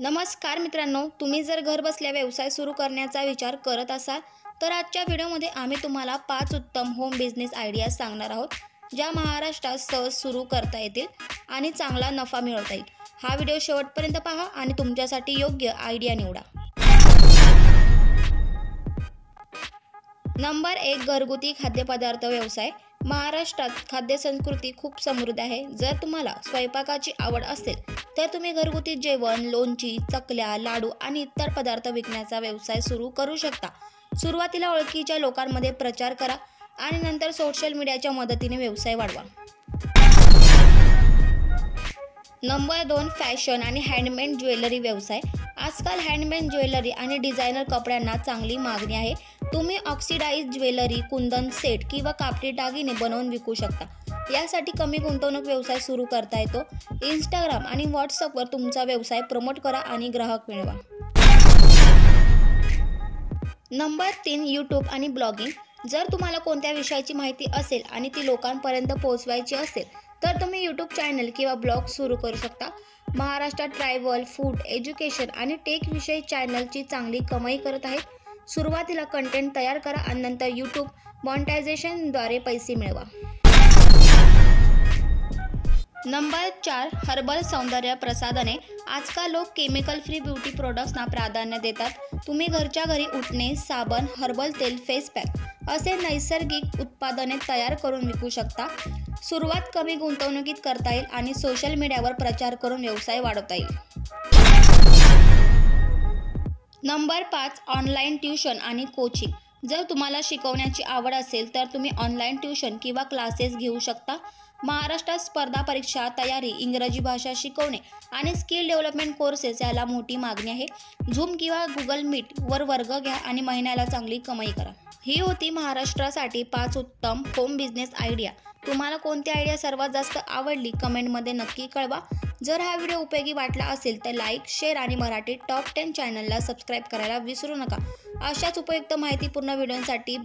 नमस्कार मित्रांनो, तुम्ही जर घर बसल्या व्यवसाय सुरू करण्याचा विचार करत असाल तर आजच्या व्हिडिओमध्ये आम्ही तुम्हाला 5 उत्तम होम बिझनेस आयडियाज सांगणार आहोत, ज्या महाराष्ट्रात सहज सुरू करता येतील आणि चांगला नफा मिळवता येईल। हा व्हिडिओ शेवटपर्यंत पहा आणि तुमच्यासाठी योग्य आयडिया निवडा। नंबर 1, घरगुती खाद्यपदार्थ व्यवसाय। महाराष्ट्रात खाद्य संस्कृती खूप समृद्ध आहे। जर तुम्हाला स्वयंपाकाची आवड असेल तर तुम्ही घरगुती जेवण, लोणची, चकल्या, लाडू आणि इतर पदार्थ विकण्याचा व्यवसाय सुरू करू शकता। सुरुवातीला ओळखीच्या लोकांमध्ये प्रचार करा आणि नंतर सोशल मीडियाच्या मदतीने व्यवसाय वाढवा। नंबर 2, फॅशन आणि हँडमेड ज्वेलरी व्यवसाय। आजकाल हँडमेड ज्वेलरी आणि डिझायनर कपड्यांना चांगली मागणी आहे। तुम्ही ऑक्सिडाइज्ड ज्वेलरी, कुंदन सेट किंवा कापडी दागिने बनवून विकू शकता। यासाठी कमी गुंतवणूक व्यवसाय सुरू करता येतो। इंस्टाग्राम आणि व्हॉट्सअपवर तुमचा व्यवसाय प्रमोट करा आणि ग्राहक मिळवा। नंबर 3, यूट्यूब आणि ब्लॉगिंग। जर तुम्हाला कोणत्या विषयाची माहिती असेल आणि ती लोकांपर्यंत पोहोचवायची असेल तर तुम्ही यूट्यूब चॅनल किंवा ब्लॉग सुरू करू शकता। महाराष्ट्रात ट्रॅव्हल, फूड, एज्युकेशन आणि टेक विषयी चॅनलची चांगली कमाई करत आहेत। सुरुवातीला कंटेंट तयार करा आणि नंतर यूट्यूब मॉनिटायझेशनद्वारे पैसे मिळवा। नंबर 4, हर्बल सौंदर्य प्रसाधने। आजकाल लोक केमिकल फ्री ब्युटी प्रोडक्ट्सना प्राधान्य देतात। तुम्ही घरच्या घरी उटणे, साबण, हर्बल तेल, फेस पॅक असे नैसर्गिक उत्पादने तयार करून विकू शकता। सुरुवात कमी गुंतवणुकीत करता येईल आणि सोशल मीडियावर प्रचार करून व्यवसाय वाढवता येईल। नंबर 5, ऑनलाईन ट्यूशन आणि कोचिंग। जर तुम्हाला शिकवण्याची आवड असेल तर तुम्ही ऑनलाईन ट्यूशन किंवा क्लासेस घेऊ शकता। महाराष्ट्रात स्पर्धा परीक्षा तयारी, इंग्रजी भाषा शिकवणे आणि स्किल डेव्हलपमेंट कोर्सेस याला मोठी मागणी आहे। झूम किंवा गुगल मीट वर वर्ग घ्या आणि महिन्याला चांगली कमाई करा। ही होती महाराष्ट्रासाठी 5 उत्तम होम बिझनेस आयडिया। तुम्हाला कोणती आयडिया सर्वात जास्त आवडली कमेंटमध्ये नक्की कळवा। जर हा व्हिडिओ उपयोगी वाटला असेल तर लाईक, शेअर आणि मराठी टॉप 10 चॅनलला सबस्क्राईब करायला विसरू नका। अशाच उपयुक्त माहितीपूर्ण व्हिडिओसाठी